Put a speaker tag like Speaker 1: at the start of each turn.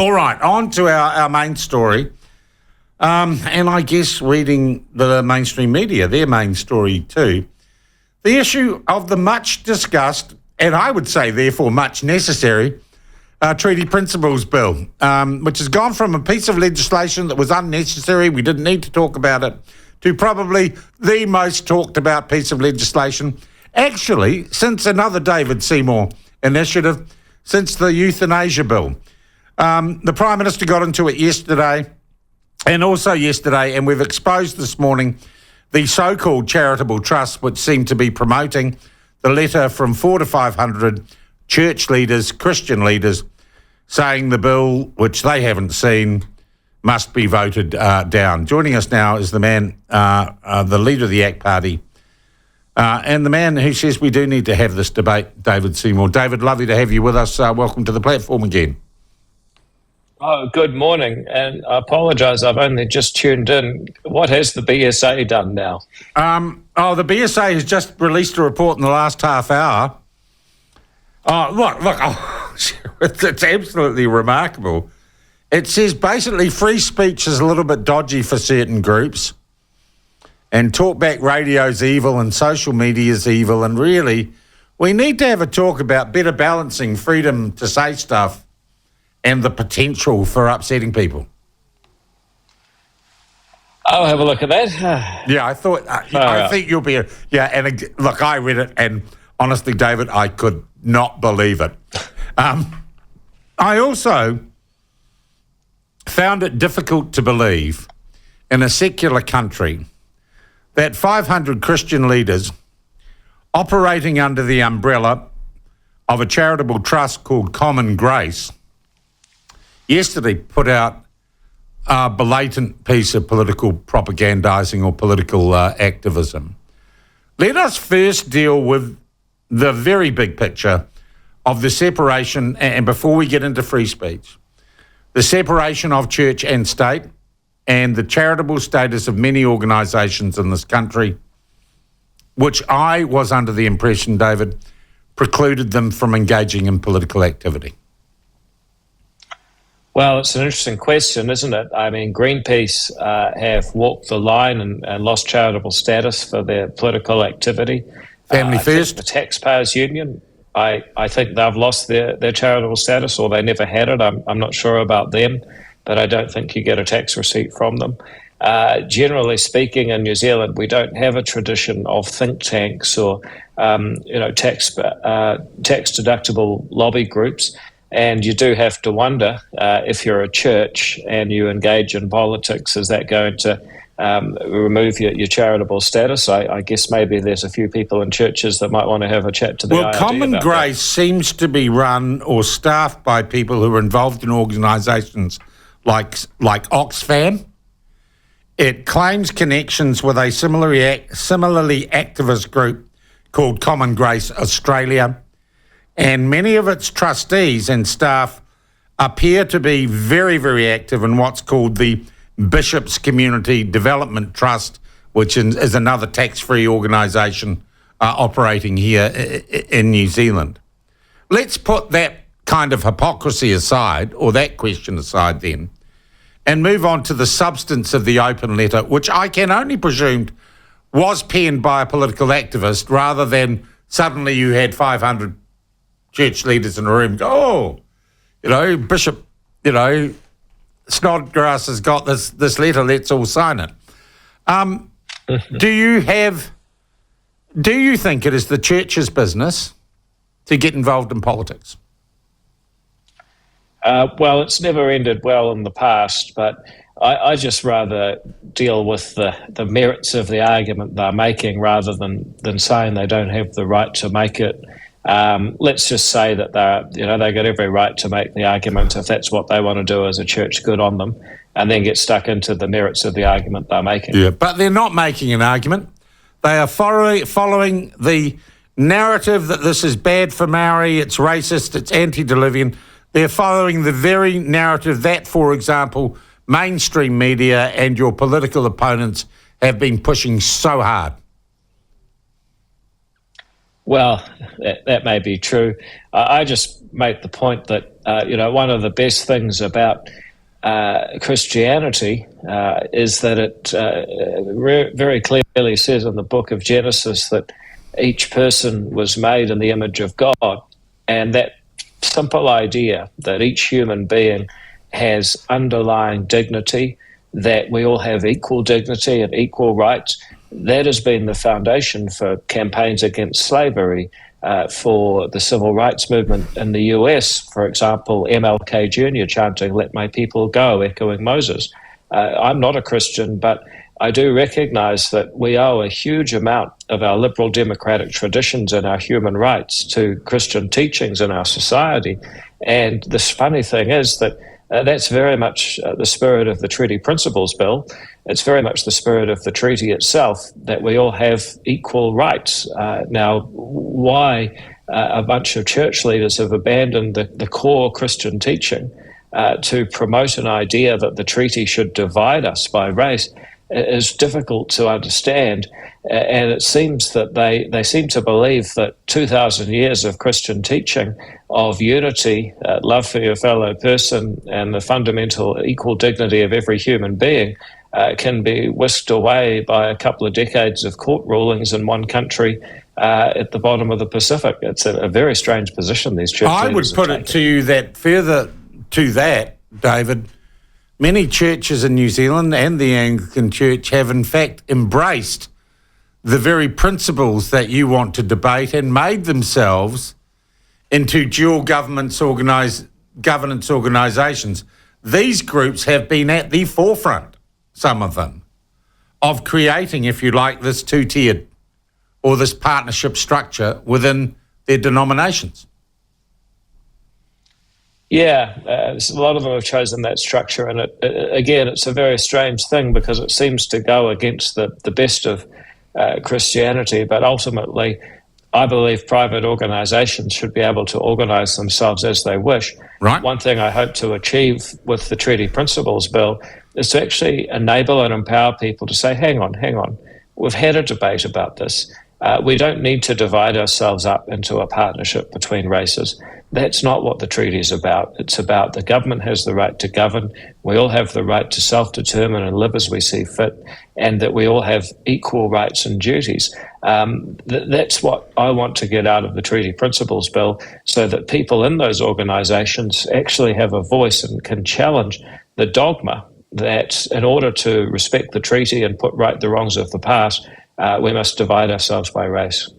Speaker 1: All right, on to our main story. And I guess reading the mainstream media, their main story too. The issue of the much discussed, and I would say therefore much necessary, Treaty Principles Bill, which has gone from a piece of legislation that was unnecessary, we didn't need to talk about it, to probably the most talked about piece of legislation, actually, since another David Seymour initiative, since the Euthanasia Bill. The Prime Minister got into it yesterday, and we've exposed this morning the so-called charitable trust, which seem to be promoting the letter from 400 to 500 church leaders, Christian leaders, saying the bill, which they haven't seen, must be voted down. Joining us now is the man, the leader of the ACT Party, and the man who says we do need to have this debate, David Seymour. David, lovely to have you with us. Welcome to the platform again.
Speaker 2: Oh, good morning, and I apologise, I've only just tuned in. What has the BSA done now?
Speaker 1: The BSA has just released a report in the last half hour. Look, it's absolutely remarkable. It says basically free speech is a little bit dodgy for certain groups, and talkback radio's evil and social media's evil, and really we need to have a talk about better balancing freedom to say stuff and the potential for upsetting people.
Speaker 2: I'll have a look at that.
Speaker 1: Yeah, I thought, I think you'll be, look, I read it, and honestly, David, I could not believe it. I also found it difficult to believe in a secular country that 500 Christian leaders operating under the umbrella of a charitable trust called Common Grace yesterday put out a blatant piece of political propagandizing or political activism. Let us first deal with the very big picture of the separation, and before we get into free speech, the separation of church and state and the charitable status of many organisations in this country, which I was under the impression, David, precluded them from engaging in political activity.
Speaker 2: Well, it's an interesting question, isn't it? I mean, Greenpeace have walked the line and lost charitable status for their political activity.
Speaker 1: Family First.
Speaker 2: The Taxpayers Union, I think they've lost their charitable status, or they never had it. I'm not sure about them, but I don't think you get a tax receipt from them. Generally speaking, in New Zealand, we don't have a tradition of think tanks or tax deductible lobby groups. And you do have to wonder if you're a church and you engage in politics, is that going to remove your charitable status? I guess maybe there's a few people in churches that might want to have a chat to the IRD.
Speaker 1: Common Grace seems to be run or staffed by people who are involved in organisations like Oxfam. It claims connections with a similarly activist group called Common Grace Australia. And many of its trustees and staff appear to be very, very active in what's called the Bishops Community Development Trust, which is another tax-free organisation operating here in New Zealand. Let's put that kind of hypocrisy aside, or that question aside then, and move on to the substance of the open letter, which I can only presume was penned by a political activist rather than suddenly you had 500 church leaders in a room go, Bishop, Snodgrass has got this letter, let's all sign it. Do you think it is the church's business to get involved in politics?
Speaker 2: Well, it's never ended well in the past, but I just rather deal with the merits of the argument they're making rather than saying they don't have the right to make it. Let's just say that they got every right to make the argument if that's what they want to do as a church. Good on them, and then get stuck into the merits of the argument they're making.
Speaker 1: Yeah, but they're not making an argument. They are following the narrative that this is bad for Maori, it's racist, it's antediluvian. They're following the very narrative that, for example, mainstream media and your political opponents have been pushing so hard.
Speaker 2: Well, that may be true. I just make the point that one of the best things about Christianity is that it very clearly says in the book of Genesis that each person was made in the image of God, and that simple idea that each human being has underlying dignity, that we all have equal dignity and equal rights, that has been the foundation for campaigns against slavery, for the civil rights movement in the US, for example, MLK Jr. chanting, "Let my people go," echoing Moses. I'm not a Christian, but I do recognize that we owe a huge amount of our liberal democratic traditions and our human rights to Christian teachings in our society. And the funny thing is that that's very much the spirit of the Treaty Principles Bill. It's very much the spirit of the treaty itself, that we all have equal rights. Now, why a bunch of church leaders have abandoned the core Christian teaching to promote an idea that the treaty should divide us by race is difficult to understand. And it seems that they seem to believe that 2,000 years of Christian teaching of unity, love for your fellow person, and the fundamental equal dignity of every human being can be whisked away by a couple of decades of court rulings in one country at the bottom of the Pacific. It's a very strange position these church
Speaker 1: I would put it to you that further to that, David, many churches in New Zealand and the Anglican Church have in fact embraced the very principles that you want to debate and made themselves into dual governance organisations. These groups have been at the forefront, some of them, of creating, if you like, this two-tiered or this partnership structure within their denominations.
Speaker 2: Yeah, a lot of them have chosen that structure, and again, it's a very strange thing because it seems to go against the best of Christianity, but ultimately I believe private organisations should be able to organise themselves as they wish.
Speaker 1: Right.
Speaker 2: One thing I hope to achieve with the Treaty Principles Bill is to actually enable and empower people to say, hang on, we've had a debate about this. We don't need to divide ourselves up into a partnership between races. That's not what the treaty is about. It's about the government has the right to govern. We all have the right to self-determine and live as we see fit, and that we all have equal rights and duties. That's what I want to get out of the Treaty Principles Bill, so that people in those organisations actually have a voice and can challenge the dogma that in order to respect the treaty and put right the wrongs of the past, we must divide ourselves by race.